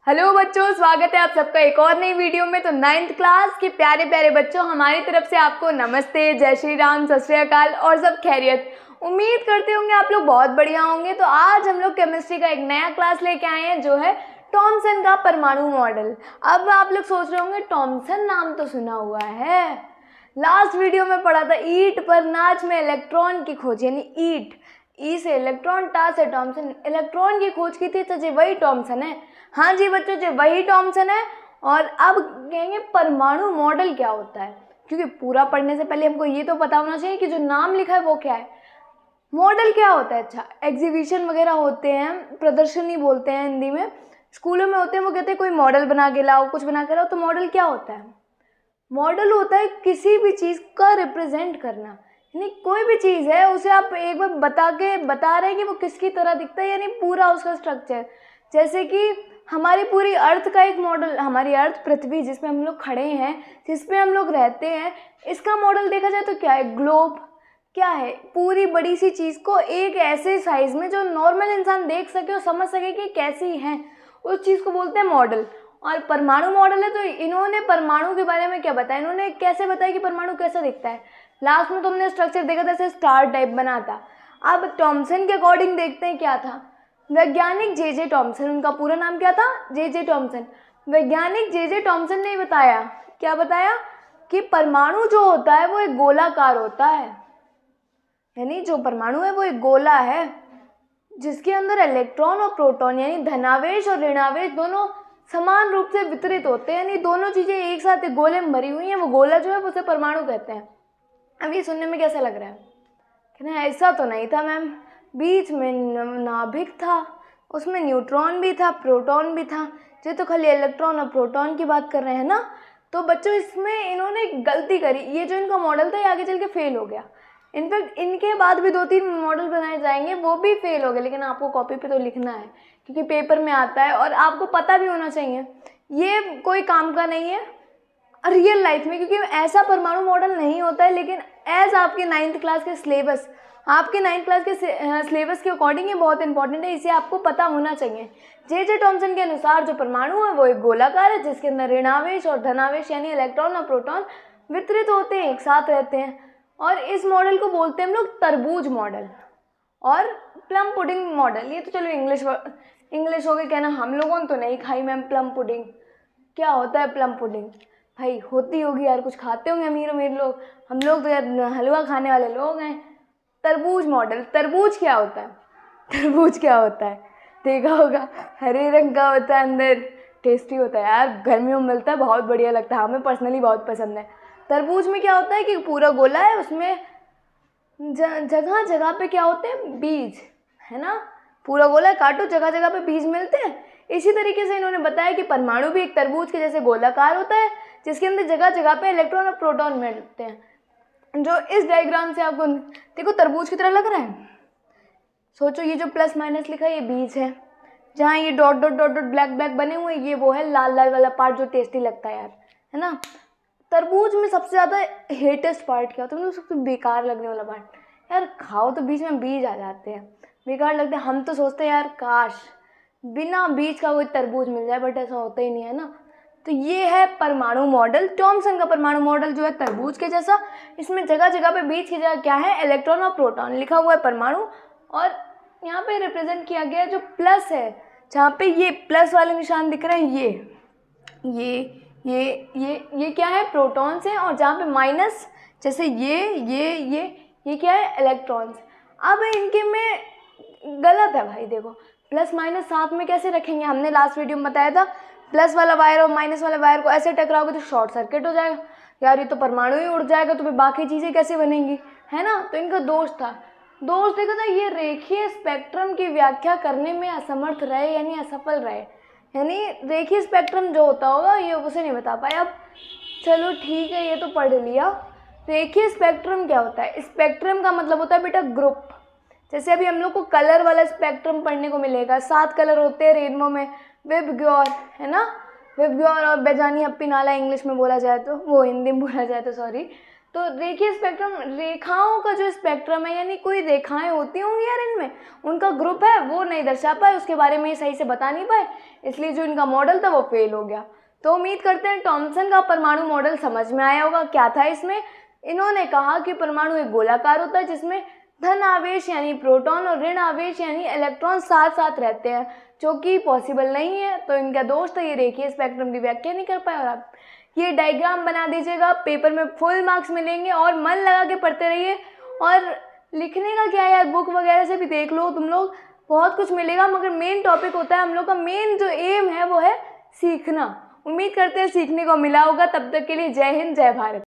Hello बच्चों, स्वागत है आप सबका एक और नई वीडियो में। तो 9th क्लास के प्यारे प्यारे बच्चों, हमारी तरफ से आपको नमस्ते, जय श्री राम, सत श्री अकाल और सब खैरियत। उम्मीद करते होंगे आप लोग बहुत बढ़िया होंगे। तो आज हम लोग केमिस्ट्री का एक नया क्लास लेके आए हैं जो है थॉमसन का परमाणु मॉडल। अब आप लोग सोच रहे होंगे थॉमसन नाम तो सुना हुआ है, लास्ट वीडियो में पढ़ा था ईट पर नाच में इलेक्ट्रॉन की खोज, यानी ईट, ई से इलेक्ट्रॉन, टा से थॉमसन, इलेक्ट्रॉन की खोज की थी, तो जी वही थॉमसन है। हाँ जी बच्चों, जी वही थॉमसन है। और अब कहेंगे परमाणु मॉडल क्या होता है, क्योंकि पूरा पढ़ने से पहले हमको ये तो पता होना चाहिए कि जो नाम लिखा है वो क्या है। मॉडल क्या होता है? अच्छा, एग्जीबिशन वगैरह होते हैं, प्रदर्शनी बोलते हैं हिंदी में, स्कूलों में होते हैं, वो कहते हैं कोई मॉडल बना के लाओ, कुछ बना के लाओ। तो मॉडल क्या होता है? मॉडल होता है किसी भी चीज़ का रिप्रेजेंट करना, यानी कोई भी चीज़ है उसे आप एक बार बता रहे हैं कि वो किसकी तरह दिखता है, यानी पूरा उसका स्ट्रक्चर। जैसे कि हमारी पूरी अर्थ का एक मॉडल, हमारी अर्थ पृथ्वी जिसमें हम लोग खड़े हैं, जिसमें हम लोग रहते हैं, इसका मॉडल देखा जाए तो क्या है? ग्लोब। क्या है? पूरी बड़ी सी चीज़ को एक ऐसे साइज में जो नॉर्मल इंसान देख सके और समझ सके कि कैसी है, उस चीज़ को बोलते हैं मॉडल। और परमाणु मॉडल है, तो इन्होंने परमाणु के बारे में क्या बताया, इन्होंने कैसे बताया कि परमाणु कैसा दिखता है। लास्ट में तुमने स्ट्रक्चर देखा था, जैसे स्टार टाइप बना था। अब थॉमसन के अकॉर्डिंग देखते हैं क्या था। वैज्ञानिक जे थॉमसन, उनका पूरा नाम क्या था? J Thomson. वैज्ञानिक जे थॉमसन ने बताया, क्या बताया? कि परमाणु जो होता है वो एक गोलाकार होता है, यानी जो परमाणु है वो एक गोला है जिसके अंदर इलेक्ट्रॉन और प्रोटॉन, यानी धनावेश और ऋणावेश दोनों समान रूप से वितरित होते हैं, यानी दोनों चीजें एक साथ एक गोले में भरी हुई हैं। वो गोला जो है उसे परमाणु कहते हैं। अब ये सुनने में कैसा लग रहा है कि ना, ऐसा तो नहीं था मैम, बीच में नाभिक था, उसमें न्यूट्रॉन भी था, प्रोटॉन भी था, ये तो खाली इलेक्ट्रॉन और प्रोटॉन की बात कर रहे हैं ना। तो बच्चों इसमें इन्होंने गलती करी, ये जो इनका मॉडल था ये आगे चल के फेल हो गया। इनफैक्ट इनके बाद भी 2-3 मॉडल बनाए जाएंगे, वो भी फेल हो गए। लेकिन आपको कॉपी पे तो लिखना है क्योंकि पेपर में आता है, और आपको पता भी होना चाहिए ये कोई काम का नहीं है रियल लाइफ में, क्योंकि ऐसा परमाणु मॉडल नहीं होता है। लेकिन एज आपके 9th क्लास के सिलेबस, आपके 9th क्लास के सिलेबस के अकॉर्डिंग ये बहुत इंपॉर्टेंट है, इसे आपको पता होना चाहिए। जे थॉमसन के अनुसार जो परमाणु है वो एक गोलाकार है जिसके अंदर ऋणावेश और धनावेश, यानी इलेक्ट्रॉन और प्रोटॉन वितरित होते हैं, एक साथ रहते हैं। और इस मॉडल को बोलते हैं हम लोग तरबूज मॉडल और प्लम पुडिंग मॉडल। ये तो चलो इंग्लिश हो गई, कहना हम लोगों ने तो नहीं खाई मैम प्लम पुडिंग। क्या होता है प्लम पुडिंग? भाई होती होगी यार, कुछ खाते होंगे अमीर अमीर लोग, हम लोग तो यार हलवा खाने वाले लोग हैं। तरबूज मॉडल, तरबूज क्या होता है? तरबूज क्या होता है? देखा होगा, हरे रंग का होता है, अंदर टेस्टी होता है यार, गर्मियों में मिलता है, बहुत बढ़िया लगता है, हमें पर्सनली बहुत पसंद है। तरबूज में क्या होता है कि पूरा गोला है, उसमें जगह जगह पे क्या होते हैं? बीज, है ना। पूरा गोला है, काटो, जगह जगह पे बीज मिलते हैं। इसी तरीके से इन्होंने बताया कि परमाणु भी एक तरबूज के जैसे गोलाकार होता है जिसके अंदर जगह जगह पे इलेक्ट्रॉन और प्रोटॉन मिलते हैं। जो इस डायग्राम से आपको देखो तरबूज की तरह लग रहा है। सोचो ये जो प्लस माइनस लिखा है ये बीज है, जहाँ ये dot dot dot dot black black बने हुए ये वो है लाल लाल वाला पार्ट जो टेस्टी लगता है यार, है ना। तरबूज में सबसे ज़्यादा हेटेस्ट पार्ट क्या होता है? मतलब सबसे बेकार लगने वाला पार्ट, यार खाओ तो बीच में बीज आ जाते हैं, बेकार लगते हैं। हम तो सोचते हैं यार काश बिना बीज का कोई तरबूज मिल जाए, बट ऐसा होता ही नहीं है ना। तो ये है परमाणु मॉडल, थॉमसन का परमाणु मॉडल जो है तरबूज के जैसा। इसमें जगह जगह पे बीज की जगह क्या है? इलेक्ट्रॉन और प्रोटॉन लिखा हुआ है परमाणु। और यहाँ पे रिप्रेजेंट किया गया जो प्लस है, जहाँ पे ये प्लस वाले निशान दिख रहे हैं, ये क्या है? प्रोटॉन्स हैं। और जहाँ पे माइनस, जैसे ये क्या है? इलेक्ट्रॉन्स। अब इनके में गलत है भाई, देखो प्लस माइनस साथ में कैसे रखेंगे? हमने लास्ट वीडियो में बताया था प्लस वाला वायर और माइनस वाला वायर को ऐसे टकराओगे तो शॉर्ट सर्किट हो जाएगा, यार ये तो परमाणु ही उड़ जाएगा, तो फिर बाकी चीज़ें कैसे बनेंगी, है ना। तो इनका दोष था, दोष देखा था ये रेखीय स्पेक्ट्रम की व्याख्या करने में असमर्थ रहे, यानी असफल रहे, यानी रेखीय स्पेक्ट्रम जो होता होगा ये उसे नहीं बता पाए। अब चलो ठीक है, ये तो पढ़ लिया। रेखीय स्पेक्ट्रम क्या होता है? स्पेक्ट्रम का मतलब होता है बेटा ग्रुप। जैसे अभी हम लोग को कलर वाला स्पेक्ट्रम पढ़ने को मिलेगा, 7 कलर होते हैं रेनबो में, विबग्योर, है ना, विबग्योर और बेजानी हप्पी नाला इंग्लिश में बोला जाए तो, वो हिंदी में बोला जाए तो सॉरी। तो रेखीय स्पेक्ट्रम, रेखाओं का जो स्पेक्ट्रम है, यानी कोई रेखाएं होती होंगी यार इनमें, उनका ग्रुप है वो नहीं दर्शा पाए, उसके बारे में सही से बता नहीं पाए, इसलिए जो इनका मॉडल था वो फेल हो गया। तो उम्मीद करते हैं थॉमसन का परमाणु मॉडल समझ में आया होगा। क्या था इसमें? इन्होंने कहा कि परमाणु एक गोलाकार होता है जिसमें धन आवेश यानी प्रोटॉन और ऋण आवेश यानी इलेक्ट्रॉन साथ साथ रहते हैं, जो कि पॉसिबल नहीं है। तो इनका दोस्त ये रेखीय स्पेक्ट्रम की व्याख्या नहीं कर पाए। और आप ये डायग्राम बना दीजिएगा, पेपर में फुल मार्क्स मिलेंगे और मन लगा के पढ़ते रहिए। और लिखने का क्या यार, बुक वगैरह से भी देख लो तुम लोग, बहुत कुछ मिलेगा, मगर मेन टॉपिक होता है हम लोग का, मेन जो एम है वो है सीखना। उम्मीद करते हैं सीखने को मिला होगा। तब तक के लिए जय हिंद, जय भारत।